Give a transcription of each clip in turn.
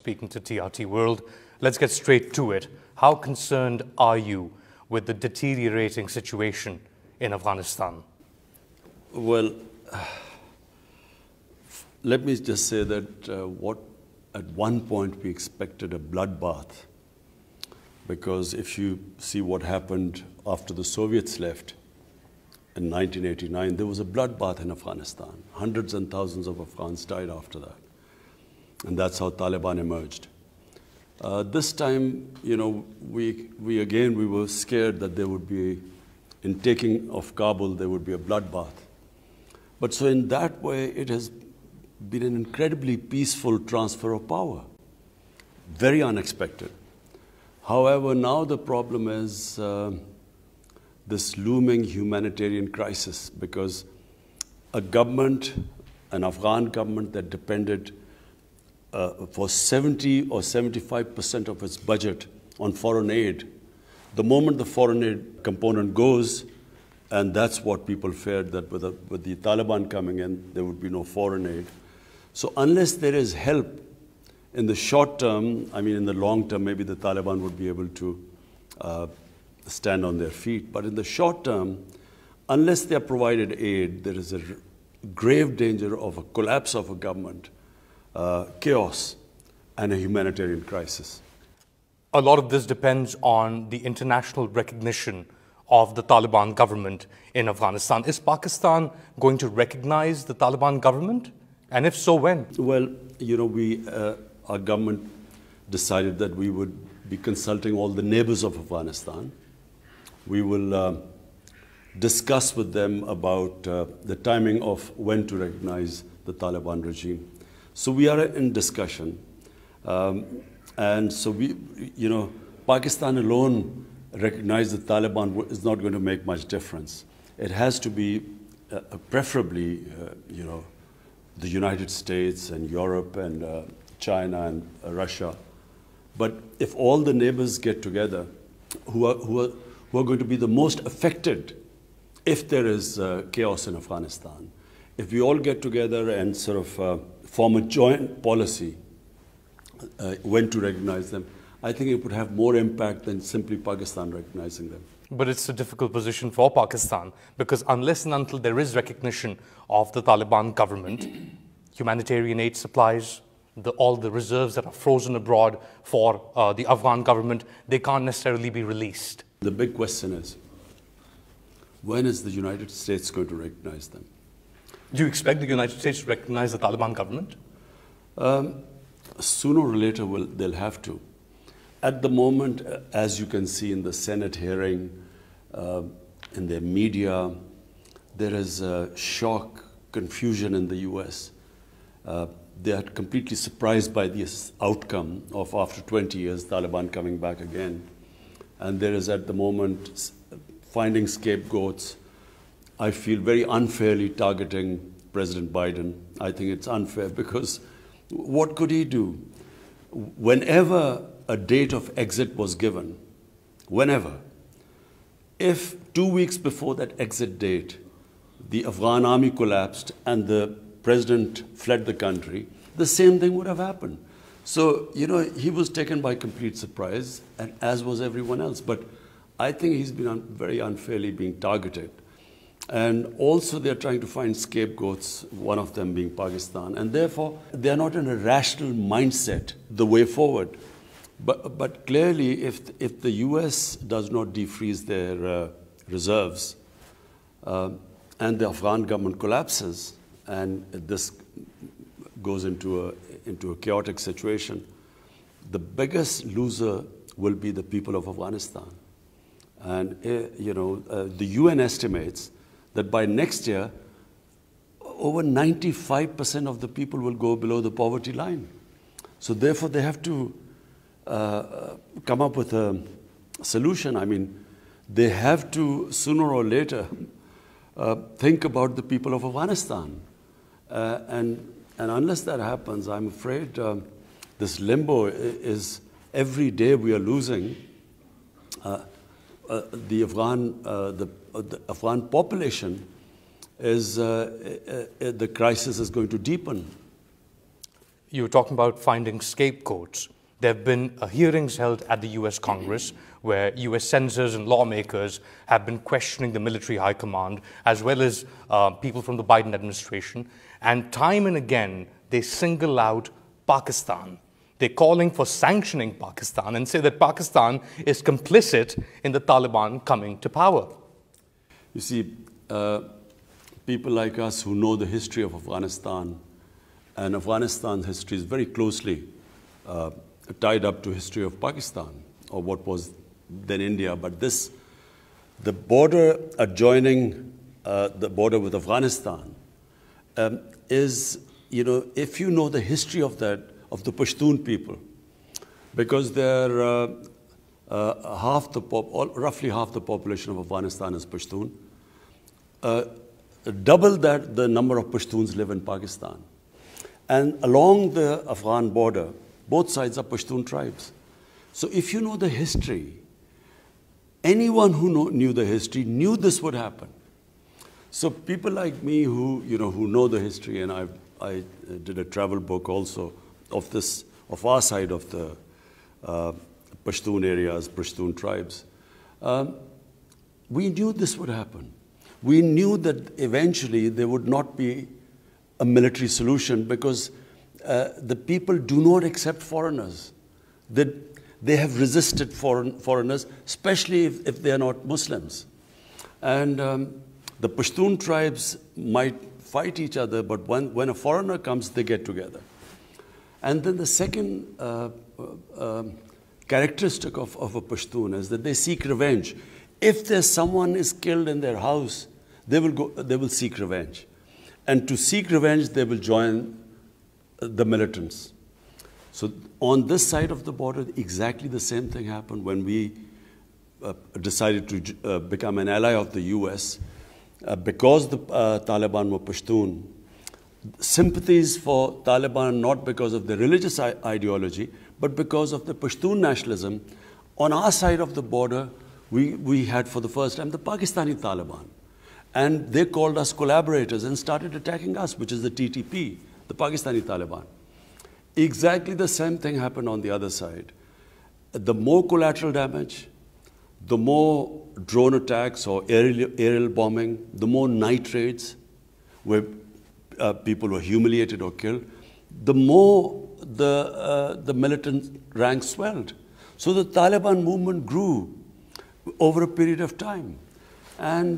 Speaking to TRT World, let's get straight to it. How concerned are you with the deteriorating situation in Afghanistan? Well, let me just say that at one point we expected a bloodbath, because if you see what happened after the Soviets left in 1989, there was a bloodbath in Afghanistan. Hundreds and thousands of Afghans died after that. And that's how Taliban emerged. This time, we were scared that there would be, in taking of Kabul, there would be a bloodbath. But so in that way, it has been an incredibly peaceful transfer of power. Very unexpected. However, now the problem is this looming humanitarian crisis, because a government, an Afghan government that depended for 70 or 75% of its budget on foreign aid. The moment the foreign aid component goes, and that's what people feared, that with the Taliban coming in, there would be no foreign aid. So unless there is help in the short term, in the long term, maybe the Taliban would be able to stand on their feet. But in the short term, unless they are provided aid, there is a grave danger of a collapse of a government, chaos, and a humanitarian crisis. A lot of this depends on the international recognition of the Taliban government in Afghanistan. Is Pakistan going to recognize the Taliban government? And if so, when? Well, our government decided that we would be consulting all the neighbors of Afghanistan. We will discuss with them about the timing of when to recognize the Taliban regime. So we are in discussion, and so Pakistan alone recognize the Taliban is not going to make much difference. It has to be preferably, the United States and Europe and China and Russia. But if all the neighbors get together, who are going to be the most affected if there is chaos in Afghanistan, if we all get together and sort of form a joint policy when to recognize them, I think it would have more impact than simply Pakistan recognizing them. But it's a difficult position for Pakistan, because unless and until there is recognition of the Taliban government, humanitarian aid supplies, all the reserves that are frozen abroad for the Afghan government, they can't necessarily be released. The big question is, when is the United States going to recognize them? Do you expect the United States to recognize the Taliban government? Sooner or later, they'll have to. At the moment, as you can see in the Senate hearing, in the media, there is shock, confusion in the US. They are completely surprised by this outcome of, after 20 years, Taliban coming back again. And there is, at the moment, finding scapegoats. I feel very unfairly targeting President Biden. I think it's unfair because what could he do? Whenever a date of exit was given, if 2 weeks before that exit date, the Afghan army collapsed and the president fled the country, the same thing would have happened. So, he was taken by complete surprise, and as was everyone else. But I think he's been very unfairly being targeted. And also they're trying to find scapegoats, one of them being Pakistan. And therefore, they're not in a rational mindset the way forward. But clearly, if the US does not defreeze their reserves, and the Afghan government collapses, and this goes into a chaotic situation, the biggest loser will be the people of Afghanistan. And, the UN estimates that by next year, over 95% of the people will go below the poverty line. So therefore, they have to come up with a solution. They have to, sooner or later, think about the people of Afghanistan. And unless that happens, I'm afraid this limbo is, every day we are losing. The Afghan population is, the crisis is going to deepen. you were talking about finding scapegoats. There have been hearings held at the US Congress where US senators and lawmakers have been questioning the military high command, as well as people from the Biden administration. And time and again, they single out Pakistan. They're calling for sanctioning Pakistan and say that Pakistan is complicit in the Taliban coming to power. You see, people like us who know the history of Afghanistan, and Afghanistan's history is very closely tied up to history of Pakistan, or what was then India. But the border adjoining the border with Afghanistan is, if you know the history of that, of the Pashtun people, because they're roughly half the population of Afghanistan is Pashtun. Double that, the number of Pashtuns live in Pakistan. And along the Afghan border, both sides are Pashtun tribes. So if you know the history, anyone who knew the history knew this would happen. So people like me who know the history, and I did a travel book also of our side of the Pashtun areas, Pashtun tribes. We knew this would happen. We knew that eventually there would not be a military solution because the people do not accept foreigners. They have resisted foreigners, especially if they are not Muslims. And the Pashtun tribes might fight each other, but when a foreigner comes, they get together. And then the second characteristic of a Pashtun is that they seek revenge. If there's someone is killed in their house, they will seek revenge. And to seek revenge, they will join the militants. So on this side of the border, exactly the same thing happened when we decided to become an ally of the US. Because the Taliban were Pashtun, sympathies for Taliban not because of the religious ideology, but because of the Pashtun nationalism. On our side of the border, we had for the first time the Pakistani Taliban. And they called us collaborators and started attacking us, which is the TTP, the Pakistani Taliban. Exactly the same thing happened on the other side. The more collateral damage, the more drone attacks or aerial bombing, the more night raids where people were humiliated or killed, the more the militant ranks swelled. So the Taliban movement grew over a period of time. And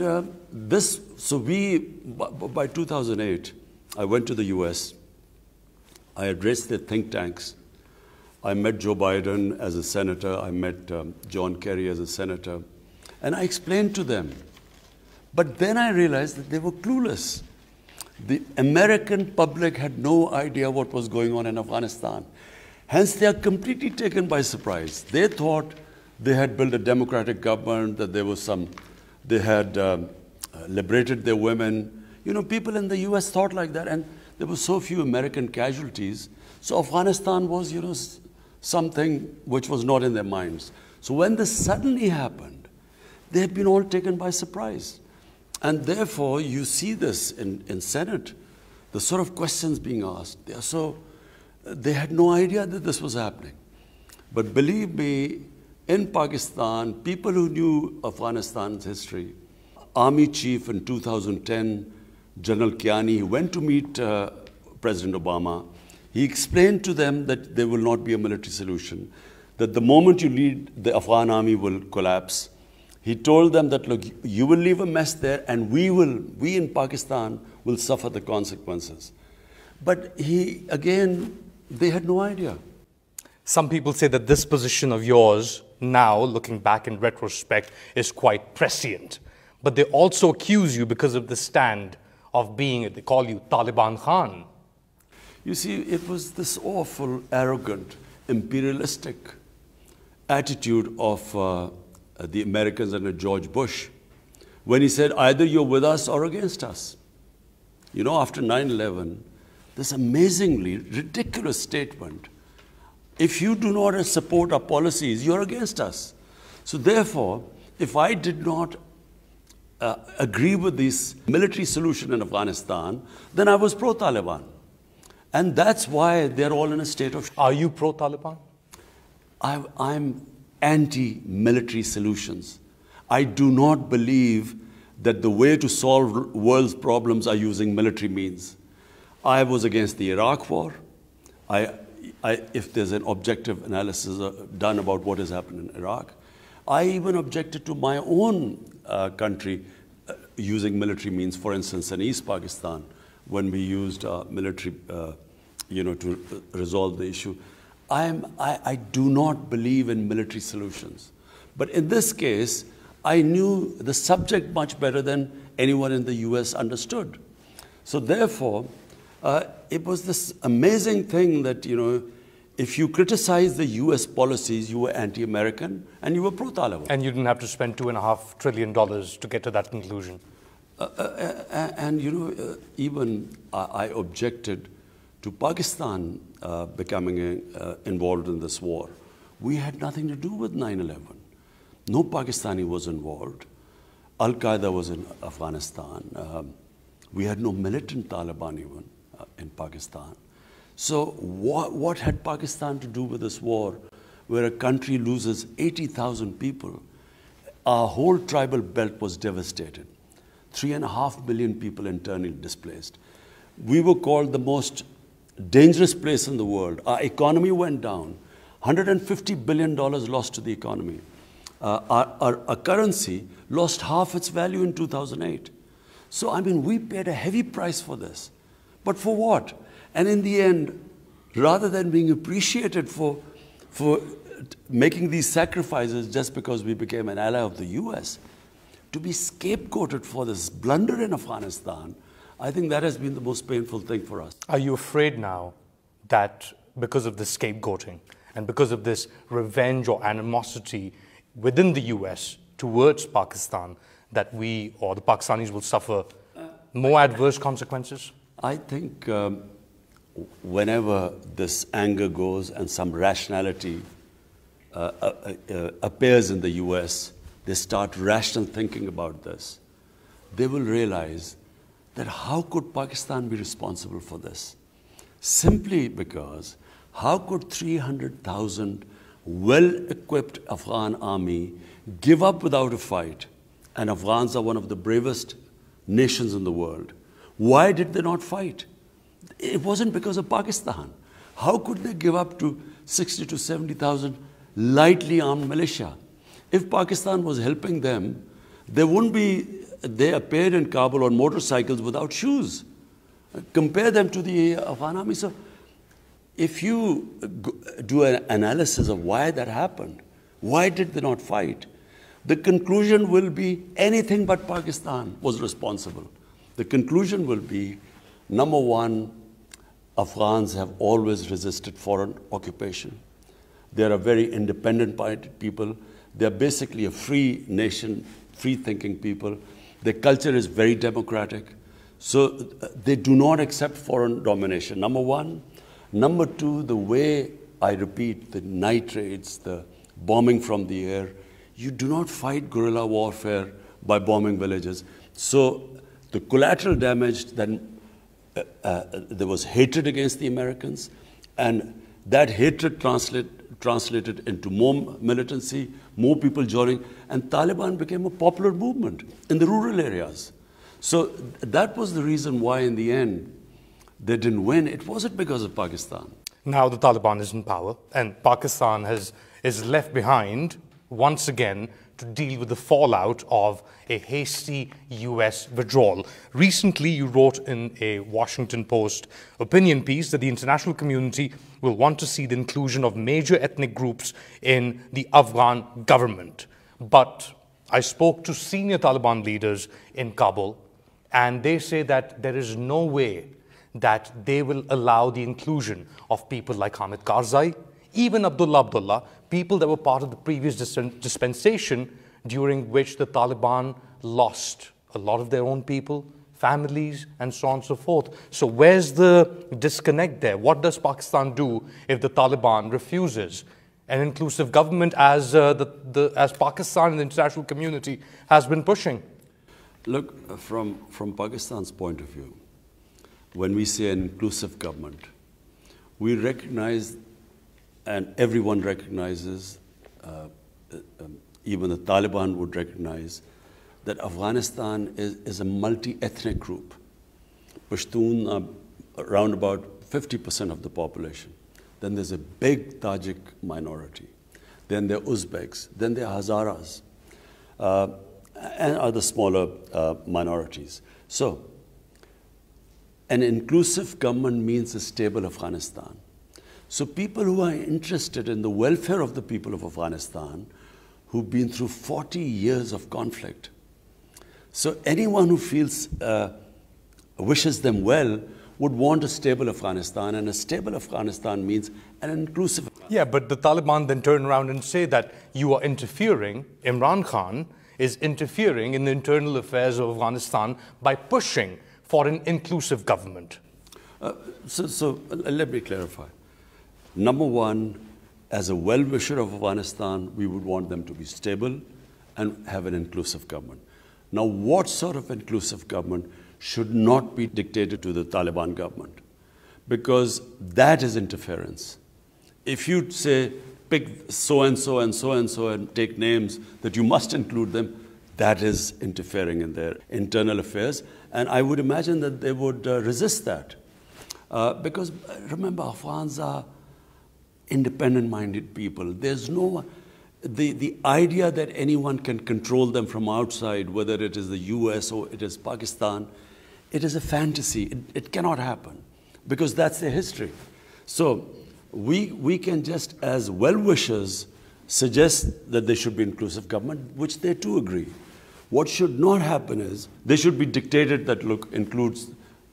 by 2008, I went to the US. I addressed the think tanks. I met Joe Biden as a senator. I met John Kerry as a senator. And I explained to them. But then I realized that they were clueless. The American public had no idea what was going on in Afghanistan. Hence, they are completely taken by surprise. They thought they had built a democratic government, that they had liberated their women. People in the US thought like that, and there were so few American casualties. So Afghanistan was, something which was not in their minds. So when this suddenly happened, they had been all taken by surprise. And therefore, you see this in Senate, the sort of questions being asked. They had no idea that this was happening. But believe me, in Pakistan, people who knew Afghanistan's history, Army Chief in 2010, General Kiani, went to meet President Obama. He explained to them that there will not be a military solution, that the moment you lead, the Afghan army will collapse. He told them that, look, you will leave a mess there, and we in Pakistan will suffer the consequences. But they had no idea. Some people say that this position of yours, now looking back in retrospect, is quite prescient. But they also accuse you because of the stand of being, they call you Taliban Khan. You see, it was this awful, arrogant, imperialistic attitude of the Americans under George Bush, when he said, either you're with us or against us. After 9/11, this amazingly ridiculous statement, if you do not support our policies, you're against us. So therefore, if I did not agree with this military solution in Afghanistan, then I was pro-Taliban. And that's why they're all in a state of... Are you pro-Taliban? I'm anti-military solutions. I do not believe that the way to solve world's problems are using military means. I was against the Iraq war. If there's an objective analysis done about what has happened in Iraq, I even objected to my own country using military means, for instance, in East Pakistan, when we used military, to resolve the issue. I do not believe in military solutions. But in this case, I knew the subject much better than anyone in the US understood. So therefore, it was this amazing thing that, if you criticize the US policies, you were anti-American and you were pro-Taliban. And you didn't have to spend $2.5 trillion to get to that conclusion. Even I objected to Pakistan becoming involved in this war. We had nothing to do with 9/11. No Pakistani was involved. Al-Qaeda was in Afghanistan. We had no militant Taliban even in Pakistan. So what had Pakistan to do with this war, where a country loses 80,000 people? Our whole tribal belt was devastated. 3.5 million people internally displaced. We were called the most dangerous place in the world. Our economy went down. $150 billion lost to the economy. Our currency lost half its value in 2008. So, we paid a heavy price for this. But for what? And in the end, rather than being appreciated for making these sacrifices just because we became an ally of the US, to be scapegoated for this blunder in Afghanistan, I think that has been the most painful thing for us. Are you afraid now that because of this scapegoating and because of this revenge or animosity within the US towards Pakistan, that we or the Pakistanis will suffer more adverse consequences? I think whenever this anger goes and some rationality appears in the US, they start rational thinking about this. They will realize that how could Pakistan be responsible for this? Simply because how could 300,000 well-equipped Afghan army give up without a fight? And Afghans are one of the bravest nations in the world. Why did they not fight? It wasn't because of Pakistan. How could they give up to 60 to 70,000 lightly armed militia? If Pakistan was helping them, they appeared in Kabul on motorcycles without shoes. Compare them to the Afghan army. So if you do an analysis of why that happened, why did they not fight, the conclusion will be anything but Pakistan was responsible. The conclusion will be, number one, Afghans have always resisted foreign occupation. They are a very independent people. They are basically a free nation, free-thinking people. Their culture is very democratic. So they do not accept foreign domination, number one. Number two, the way, I repeat, the night raids, the bombing from the air, you do not fight guerrilla warfare by bombing villages. So the collateral damage, then there was hatred against the Americans, and that hatred translated into more militancy, more people joining, and Taliban became a popular movement in the rural areas. So that was the reason why, in the end, they didn't win. It wasn't because of Pakistan. Now the Taliban is in power, and Pakistan is left behind once again to deal with the fallout of a hasty US withdrawal. Recently, you wrote in a Washington Post opinion piece that the international community will want to see the inclusion of major ethnic groups in the Afghan government. But I spoke to senior Taliban leaders in Kabul, and they say that there is no way that they will allow the inclusion of people like Hamid Karzai, even Abdullah, people that were part of the previous dispensation during which the Taliban lost a lot of their own people, families, and so on and so forth. So where's the disconnect there? What does Pakistan do if the Taliban refuses an inclusive government as Pakistan and the international community has been pushing? Look, from Pakistan's point of view, when we say an inclusive government, we recognize, and everyone recognizes, even the Taliban would recognize, that Afghanistan is a multi-ethnic group. Pashtun are around about 50% of the population. Then there's a big Tajik minority. Then there are Uzbeks. Then there are Hazaras. And other smaller minorities. So, an inclusive government means a stable Afghanistan. So people who are interested in the welfare of the people of Afghanistan, who've been through 40 years of conflict. So anyone who feels, wishes them well, would want a stable Afghanistan, and a stable Afghanistan means an inclusive. Yeah, but the Taliban then turn around and say that you are interfering, Imran Khan is interfering in the internal affairs of Afghanistan by pushing for an inclusive government. So let me clarify. Number one, as a well-wisher of Afghanistan, we would want them to be stable and have an inclusive government. Now, what sort of inclusive government should not be dictated to the Taliban government? Because that is interference. If you say, pick so-and-so and so-and-so and take names that you must include them, that is interfering in their internal affairs. And I would imagine that they would resist that. Because remember, Afghans are independent-minded people. There's no, the idea that anyone can control them from outside, whether it is the US or it is Pakistan, it is a fantasy. It cannot happen because that's their history. So we can just, as well-wishers, suggest that there should be inclusive government, which they too agree. What should not happen is they should be dictated that, look, includes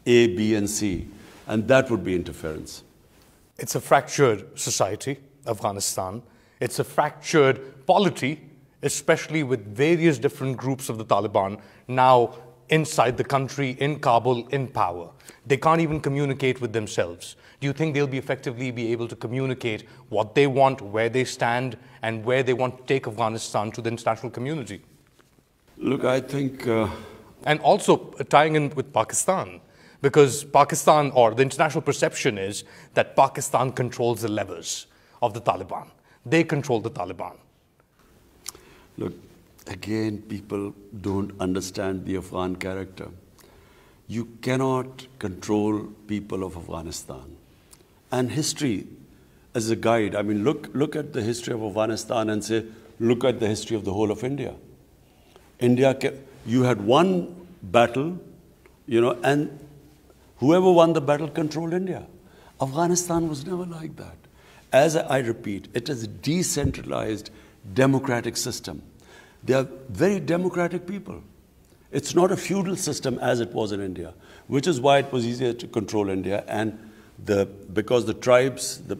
A, B, and C, and that would be interference. It's a fractured society, Afghanistan. It's a fractured polity, especially with various different groups of the Taliban now inside the country, in Kabul, in power. They can't even communicate with themselves. Do you think they'll effectively be able to communicate what they want, where they stand, and where they want to take Afghanistan to the international community? Look, I think... And also tying in with Pakistan, because Pakistan, or the international perception is that Pakistan controls the levers of the Taliban. They control the Taliban. Look, again, people don't understand the Afghan character. You cannot control people of Afghanistan. And history as a guide, I mean, look at the history of Afghanistan and say, look at the history of the whole of India. You had one battle, and whoever won the battle controlled India. Afghanistan was never like that. As I repeat, it is a decentralized, democratic system. They are very democratic people. It's not a feudal system as it was in India, which is why it was easier to control India. And because the tribes, the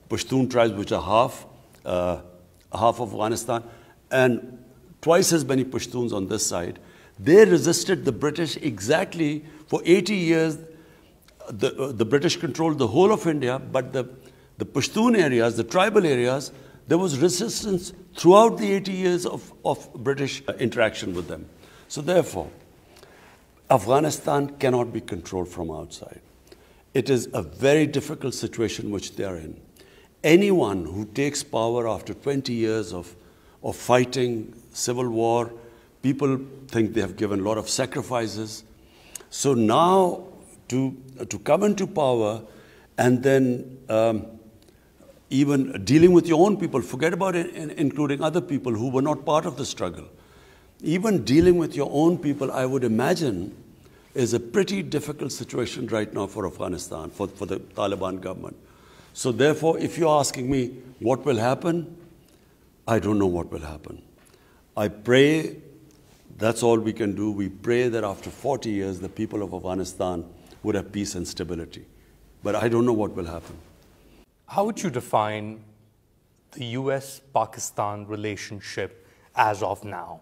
Pashtun tribes, which are half of Afghanistan, and twice as many Pashtuns on this side, they resisted the British exactly for 80 years. The British controlled the whole of India, but the Pashtun areas, the tribal areas, there was resistance throughout the 80 years of British interaction with them. So therefore, Afghanistan cannot be controlled from outside. It is a very difficult situation which they are in. Anyone who takes power after 20 years of fighting, civil war, people think they have given a lot of sacrifices. So now to come into power and then even dealing with your own people, forget about including other people who were not part of the struggle. Even dealing with your own people, I would imagine, is a pretty difficult situation right now for Afghanistan, for the Taliban government. So therefore, if you're asking me what will happen, I don't know what will happen. I pray, that's all we can do. We pray that after 40 years, the people of Afghanistan would have peace and stability. But I don't know what will happen. How would you define the US-Pakistan relationship as of now?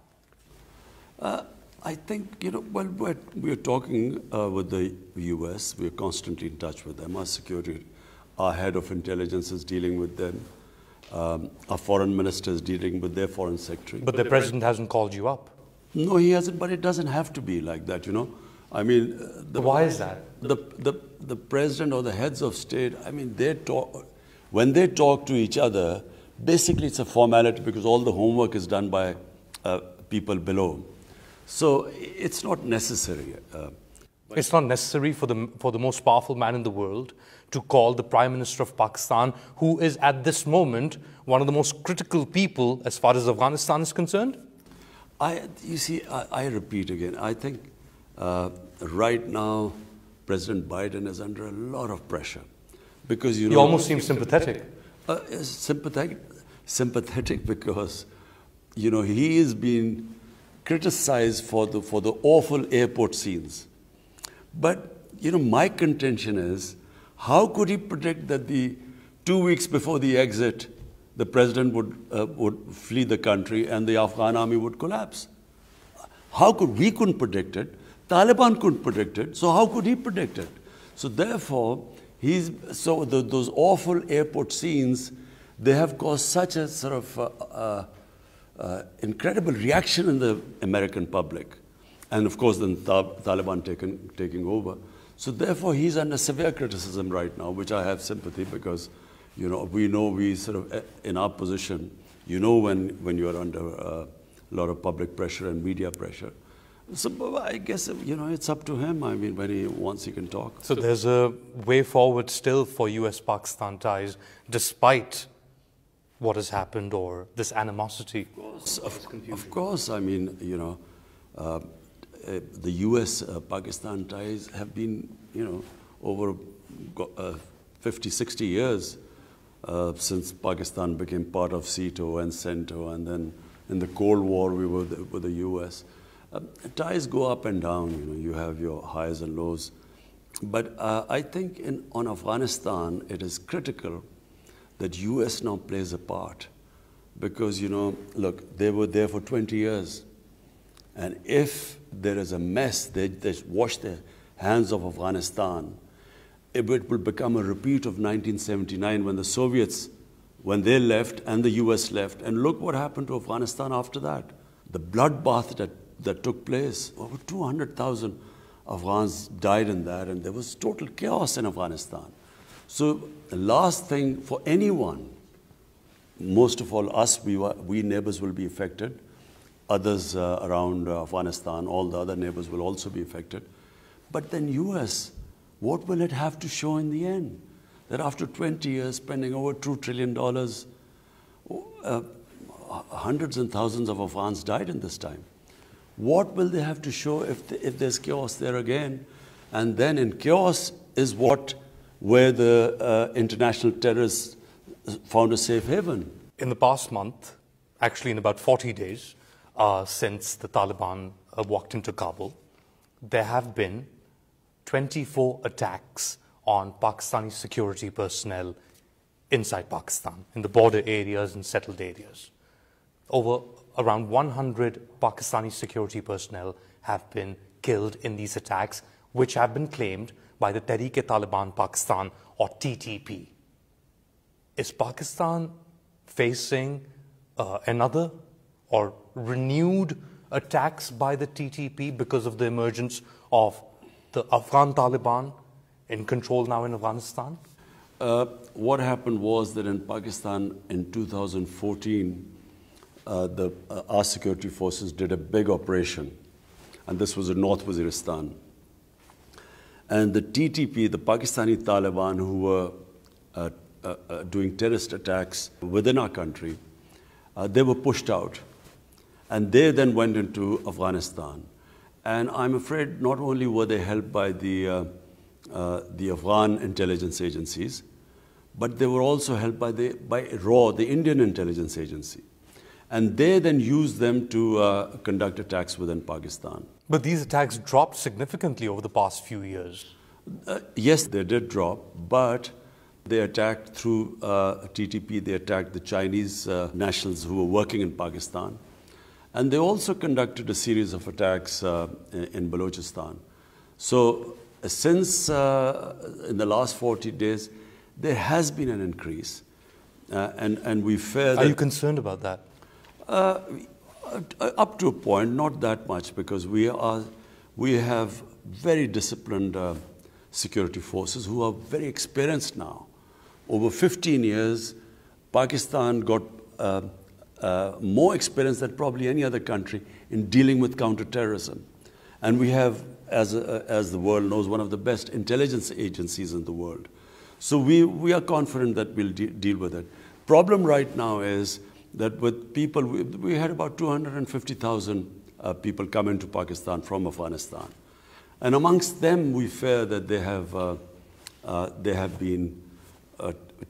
I think, well, we're talking with the US. We're constantly in touch with them. Our head of intelligence is dealing with them. Our foreign minister is dealing with their foreign secretary. But the president hasn't called you up. No, he hasn't, but it doesn't have to be like that, I mean, why is that? The president or the heads of state, I mean, when they talk to each other, basically it's a formality because all the homework is done by people below. So it's not necessary. It's not necessary for the most powerful man in the world to call the Prime Minister of Pakistan, who is at this moment one of the most critical people as far as Afghanistan is concerned? You see, I repeat again, I think right now President Biden is under a lot of pressure because, you know... He almost seems sympathetic. Sympathetic because, you know, he is being criticized for the awful airport scenes. But, you know, my contention is, how could he predict that 2 weeks before the exit, the president would flee the country and the Afghan army would collapse? We couldn't predict it. Taliban couldn't predict it. So how could he predict it? So therefore, those awful airport scenes, they have caused such a sort of incredible reaction in the American public. And of course, then Taliban taking over. So therefore, he's under severe criticism right now, which I have sympathy because, you know, we sort of, in our position, you know when you're under a lot of public pressure and media pressure. So I guess, you know, it's up to him. I mean, when he wants, he can talk. So there's a way forward still for US-Pakistan ties, despite what has happened or this animosity? Of course. I mean, you know, the US-Pakistan ties have been, you know, over 50, 60 years since Pakistan became part of SEATO and CENTO, and then in the Cold War we were with the US. Ties go up and down, you know, you have your highs and lows. But I think on Afghanistan, it is critical that US now plays a part. Because, you know, look, they were there for 20 years. And if there is a mess, they wash their hands of Afghanistan, it will become a repeat of 1979 when the Soviets, when they left and the US left. And look what happened to Afghanistan after that. The bloodbath that took place, over 200,000 Afghans died in that, and there was total chaos in Afghanistan. So the last thing for anyone, most of all us, we neighbors will be affected. Others around Afghanistan, all the other neighbors will also be affected. But then US, what will it have to show in the end? That after 20 years, spending over $2 trillion, hundreds and thousands of Afghans died in this time. What will they have to show if there's chaos there again? And then in chaos is where the international terrorists found a safe haven. In the past month, actually in about 40 days, since the Taliban walked into Kabul, there have been 24 attacks on Pakistani security personnel inside Pakistan, in the border areas and settled areas. Around 100 Pakistani security personnel have been killed in these attacks, which have been claimed by the Tehreek-e-Taliban Pakistan, or TTP. Is Pakistan facing another or renewed attacks by the TTP because of the emergence of the Afghan Taliban in control now in Afghanistan? What happened was that in Pakistan in 2014, our security forces did a big operation, and this was in North Waziristan. And the TTP, the Pakistani Taliban, who were doing terrorist attacks within our country, they were pushed out. And they then went into Afghanistan. And I'm afraid not only were they helped by the Afghan intelligence agencies, but they were also helped by RAW, the Indian intelligence agency. And they then used them to conduct attacks within Pakistan. But these attacks dropped significantly over the past few years. Yes, they did drop, but they attacked through TTP, they attacked the Chinese nationals who were working in Pakistan. And they also conducted a series of attacks in Balochistan. So since in the last 40 days, there has been an increase. And we fear that... Are you concerned about that? Up to a point, not that much, because we We have very disciplined security forces who are very experienced now. Over 15 years, Pakistan got more experience than probably any other country in dealing with counterterrorism. And we have, as the world knows, one of the best intelligence agencies in the world. So we are confident that we'll deal with it. Problem right now is that with people, we had about 250,000 people come into Pakistan from Afghanistan. And amongst them, we fear that they have been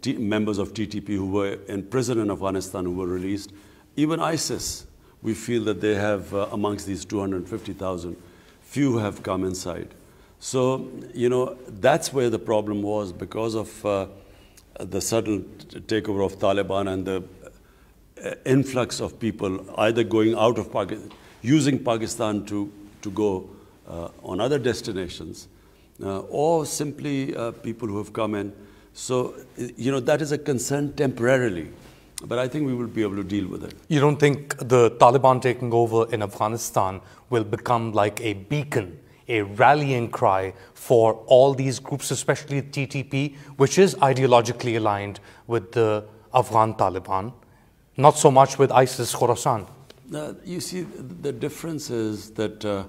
members of TTP who were in prison in Afghanistan who were released. Even ISIS, we feel that they have, amongst these 250,000, few have come inside. So, you know, that's where the problem was because of the sudden takeover of Taliban and the influx of people either going out of Pakistan, using Pakistan to go on other destinations, or simply people who have come in. So, you know, that is a concern temporarily, but I think we will be able to deal with it. You don't think the Taliban taking over in Afghanistan will become like a beacon, a rallying cry for all these groups, especially TTP, which is ideologically aligned with the Afghan Taliban, not so much with ISIS Khorasan? You see, the difference is that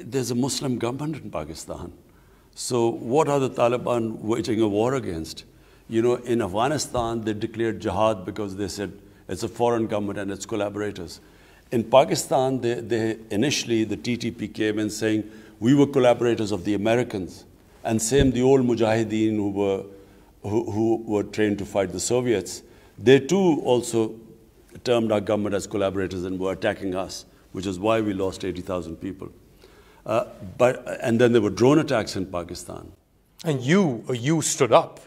there's a Muslim government in Pakistan. So what are the Taliban waging a war against? You know, in Afghanistan, they declared jihad because they said it's a foreign government and its collaborators. In Pakistan, they initially, the TTP came in saying, we were collaborators of the Americans. And same, the old Mujahideen who were trained to fight the Soviets, they too also termed our government as collaborators and were attacking us, which is why we lost 80,000 people. And then there were drone attacks in Pakistan. And you stood up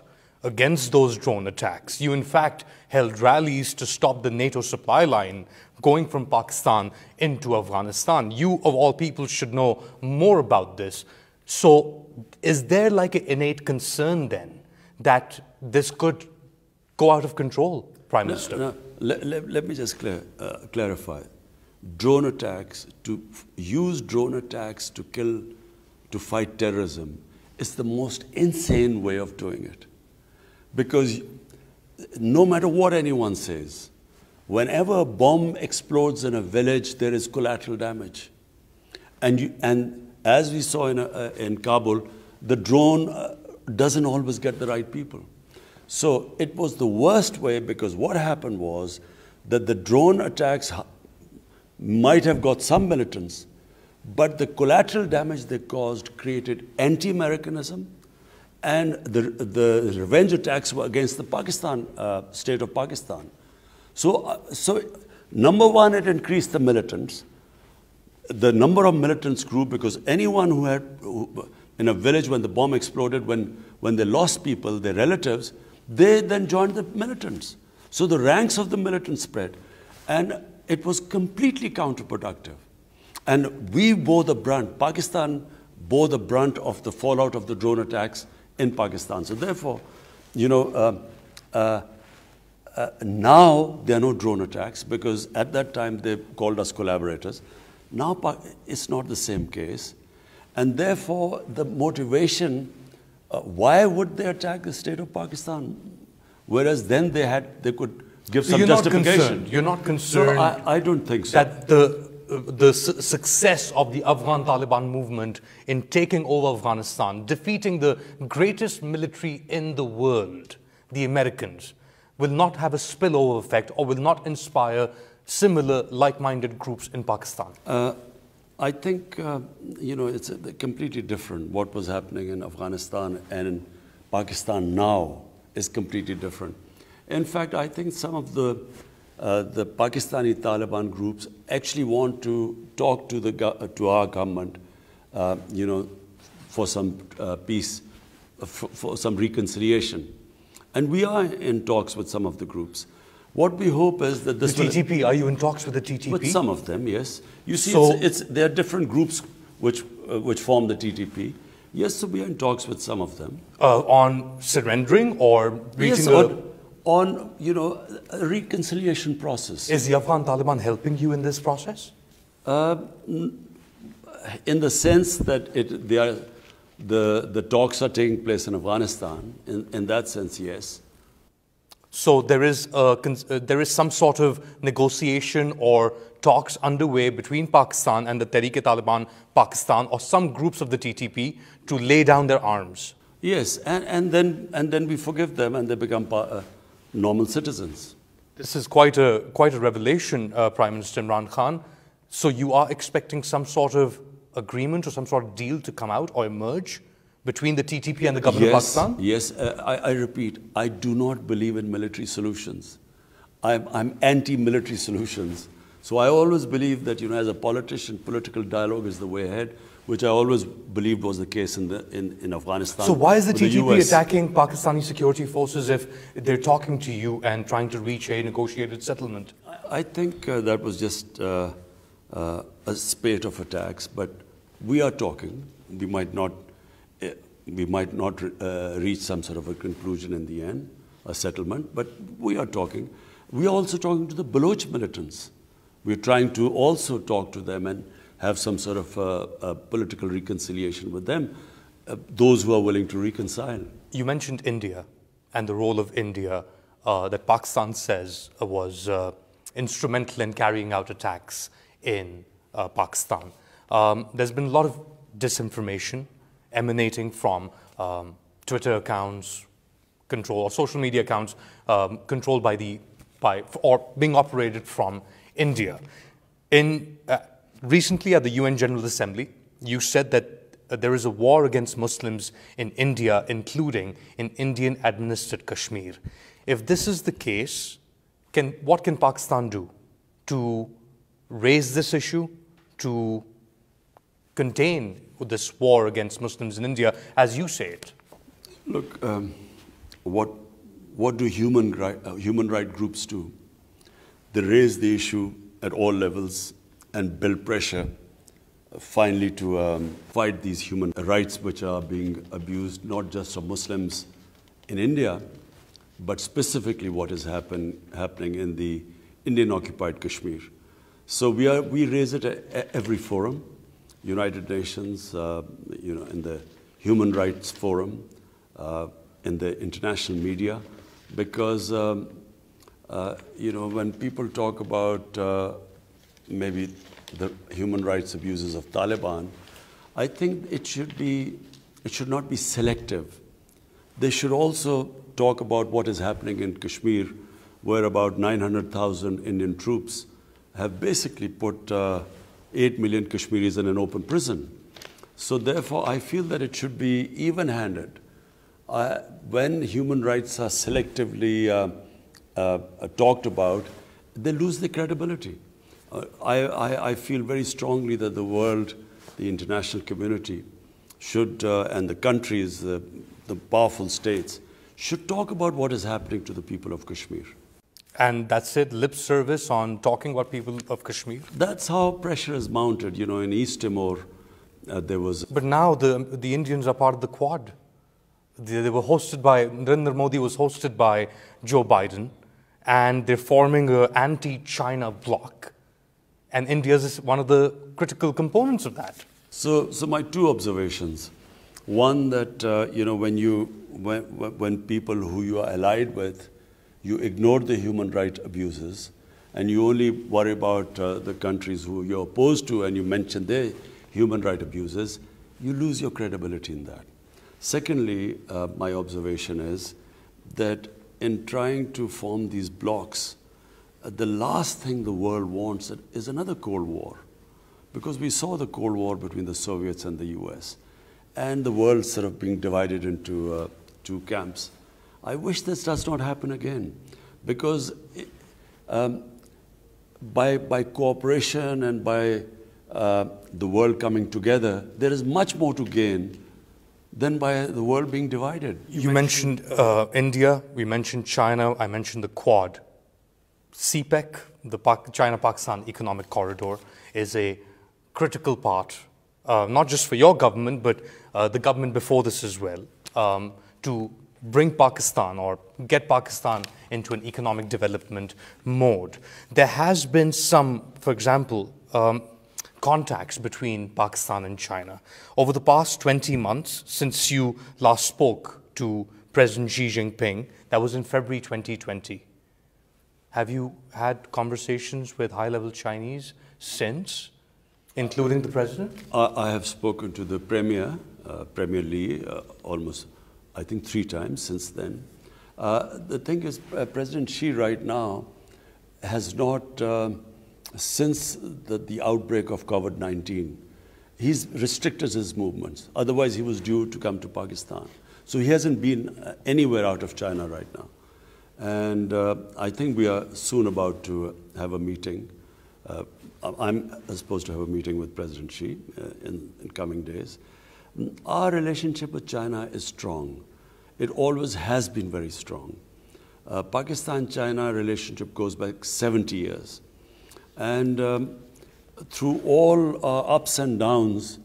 against those drone attacks. You, in fact, held rallies to stop the NATO supply line going from Pakistan into Afghanistan. You, of all people, should know more about this. So is there like an innate concern then that this could go out of control, Prime Minister? No, let me just clarify. Drone attacks, to use drone attacks to fight terrorism is the most insane way of doing it. Because no matter what anyone says, whenever a bomb explodes in a village, there is collateral damage. And as we saw in Kabul, the drone doesn't always get the right people. So it was the worst way, because what happened was that the drone attacks might have got some militants, but the collateral damage they caused created anti-Americanism, and the revenge attacks were against the Pakistan, state of Pakistan. So number one, it increased the militants. The number of militants grew because anyone who had, in a village when the bomb exploded, when they lost people, their relatives, they then joined the militants. So the ranks of the militants spread, and it was completely counterproductive. And we bore the brunt, Pakistan bore the brunt of the fallout of the drone attacks in Pakistan. So therefore, you know, now there are no drone attacks because at that time they called us collaborators. Now it's not the same case. And therefore, the motivation, why would they attack the state of Pakistan? Whereas then they could give some justification. You're not concerned. No, I don't think so. That the success of the Afghan Taliban movement in taking over Afghanistan, defeating the greatest military in the world, the Americans, will not have a spillover effect or will not inspire similar like-minded groups in Pakistan? I think, you know, it's completely different. What was happening in Afghanistan and in Pakistan now is completely different. In fact, I think some of the Pakistani Taliban groups actually want to talk to our government, you know, for some peace, for some reconciliation. And we are in talks with some of the groups. What we hope is that this the TTP, are you in talks with the TTP? With some of them, yes. You see, so, there are different groups which form the TTP. Yes, so we are in talks with some of them. On surrendering or reaching on, you know, a reconciliation process. Is the Afghan Taliban helping you in this process? in the sense that the talks are taking place in Afghanistan, in that sense, yes. So there is some sort of negotiation or talks underway between Pakistan and the Tehreek-e-Taliban Pakistan or some groups of the TTP to lay down their arms. Yes, and then we forgive them and they become normal citizens. This is quite a revelation, Prime Minister Imran Khan. So you are expecting some sort of agreement or some sort of deal to come out or emerge between the TTP and the government of Pakistan? Yes, I repeat, I do not believe in military solutions. I'm anti-military solutions. So I always believe that, as a politician, political dialogue is the way ahead, which I always believed was the case in Afghanistan. So why is the TTP attacking Pakistani security forces if they're talking to you and trying to reach a negotiated settlement? I think that was just a spate of attacks, but we are talking. We might not reach some sort of a conclusion in the end, a settlement, but we are talking. We are also talking to the Baloch militants. We're trying to also talk to them and have some sort of political reconciliation with them, those who are willing to reconcile. You mentioned India and the role of India that Pakistan says was instrumental in carrying out attacks in Pakistan. There's been a lot of disinformation emanating from Twitter accounts, or social media accounts controlled or being operated from India. Recently at the UN General Assembly, you said that there is a war against Muslims in India, including in Indian-administered Kashmir. If this is the case, what can Pakistan do to raise this issue, to contain this war against Muslims in India, as you say it? Look, what do human right groups do? They raise the issue at all levels and build pressure finally to fight these human rights which are being abused, not just of Muslims in India, but specifically what is happening in the Indian-occupied Kashmir. So we raise it at every forum, United Nations, in the Human Rights Forum, in the international media, because when people talk about maybe the human rights abuses of Taliban, I think it should not be selective. They should also talk about what is happening in Kashmir, where about 900,000 Indian troops have basically put 8 million Kashmiris in an open prison. So therefore, I feel that it should be even-handed. When human rights are selectively talked about, they lose their credibility. I feel very strongly that the world, the international community, should, and the countries, the powerful states, should talk about what is happening to the people of Kashmir. And that's it, lip service on talking about people of Kashmir? That's how pressure is mounted. In East Timor, there was... But now the Indians are part of the Quad. They were hosted by, Narendra Modi was hosted by Joe Biden, and they're forming an anti-China bloc. And India is one of the critical components of that. So my two observations. One, that when people who you are allied with, you ignore the human rights abuses, and you only worry about the countries who you're opposed to, and you mention their human rights abuses, you lose your credibility in that. Secondly, my observation is that in trying to form these blocs, the last thing the world wants is another Cold War. Because we saw the Cold War between the Soviets and the US, and the world sort of being divided into two camps. I wish this does not happen again, because by cooperation and by the world coming together, there is much more to gain than by the world being divided. You mentioned India, we mentioned China, I mentioned the Quad. CPEC, the China-Pakistan Economic Corridor, is a critical part, not just for your government, but the government before this as well, to bring Pakistan or get Pakistan into an economic development mode. There has been some, for example, contacts between Pakistan and China. Over the past 20 months, since you last spoke to President Xi Jinping, that was in February 2020, have you had conversations with high-level Chinese since, including the president? I have spoken to the Premier, Premier Li, almost, I think, 3 times since then. The thing is, President Xi right now has not, since the outbreak of COVID-19, he's restricted his movements. Otherwise, he was due to come to Pakistan. So he hasn't been anywhere out of China right now. And I think we are soon about to have a meeting. I'm supposed to have a meeting with President Xi in coming days. Our relationship with China is strong. It always has been very strong. Pakistan-China relationship goes back 70 years. And through all our ups and downs,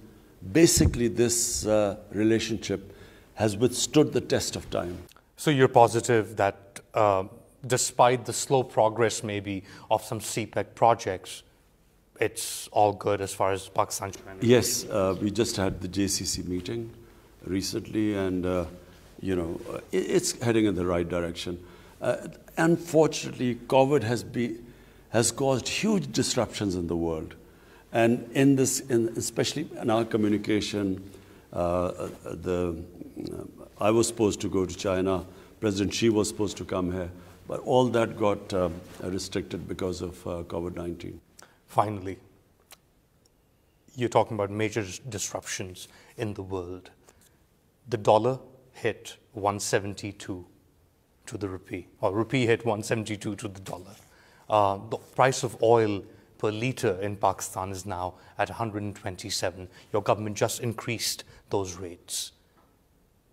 basically this relationship has withstood the test of time. So you're positive that despite the slow progress maybe of some CPEC projects, it's all good as far as Pakistan-China? Yes, we just had the JCC meeting recently, and it's heading in the right direction. Unfortunately, COVID has caused huge disruptions in the world, and especially in our communication. I was supposed to go to China. President Xi was supposed to come here, but all that got restricted because of COVID-19. Finally, you're talking about major disruptions in the world. The dollar hit 172 to the rupee, or rupee hit 172 to the dollar. The price of oil per litre in Pakistan is now at 127. Your government just increased those rates.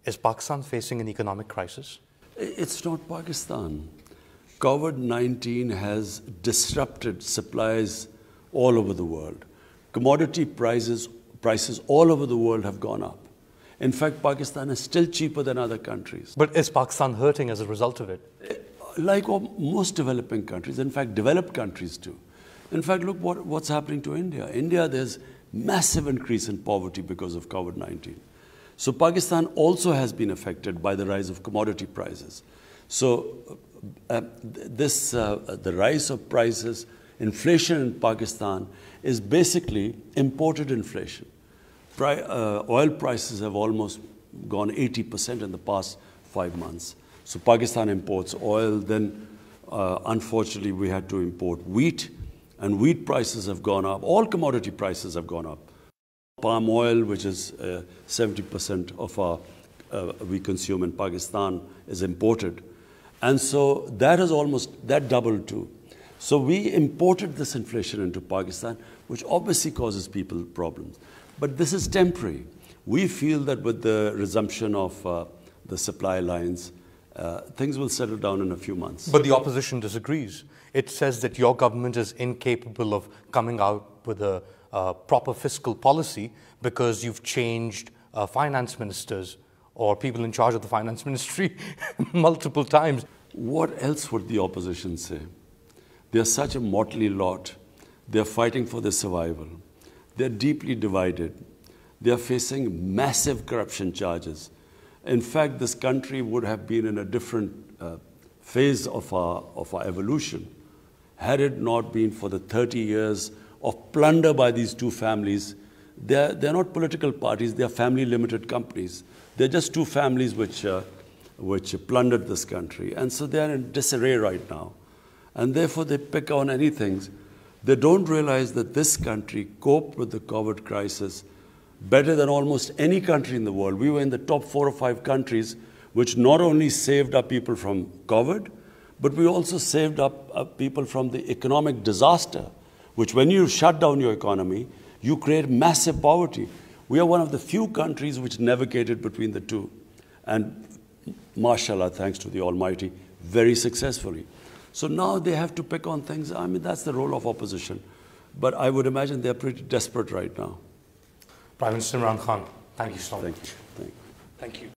Is Pakistan facing an economic crisis? It's not Pakistan. COVID-19 has disrupted supplies all over the world. Commodity prices all over the world have gone up. In fact, Pakistan is still cheaper than other countries. But is Pakistan hurting as a result of it? Like most developing countries, in fact, developed countries too. In fact, look what's happening to India. India, there's massive increase in poverty because of COVID-19. So Pakistan also has been affected by the rise of commodity prices. So the rise of prices, inflation in Pakistan is basically imported inflation. Oil prices have almost gone 80% in the past 5 months. So Pakistan imports oil, then unfortunately we had to import wheat, and wheat prices have gone up. All commodity prices have gone up. Palm oil, which is 70% of we consume in Pakistan, is imported. And so that doubled too. So we imported this inflation into Pakistan, which obviously causes people problems. But this is temporary. We feel that with the resumption of the supply lines, things will settle down in a few months. But the opposition disagrees. It says that your government is incapable of coming out with a proper fiscal policy because you've changed finance ministers or people in charge of the finance ministry multiple times. What else would the opposition say? They're such a motley lot. They're fighting for their survival. They're deeply divided. They're facing massive corruption charges. In fact, this country would have been in a different phase of our evolution had it not been for the 30 years of plunder by these two families. They're not political parties, they're family limited companies. They're just two families which plundered this country. And so they're in disarray right now. And therefore they pick on anything. They don't realize that this country coped with the COVID crisis better than almost any country in the world. We were in the top 4 or 5 countries which not only saved our people from COVID, but we also saved up people from the economic disaster, which when you shut down your economy, you create massive poverty. We are one of the few countries which navigated between the two. And mashallah, thanks to the Almighty, very successfully. So now they have to pick on things. I mean, that's the role of opposition. But I would imagine they're pretty desperate right now. Prime Minister Imran Khan, thank you so much. Thank you. Thank you.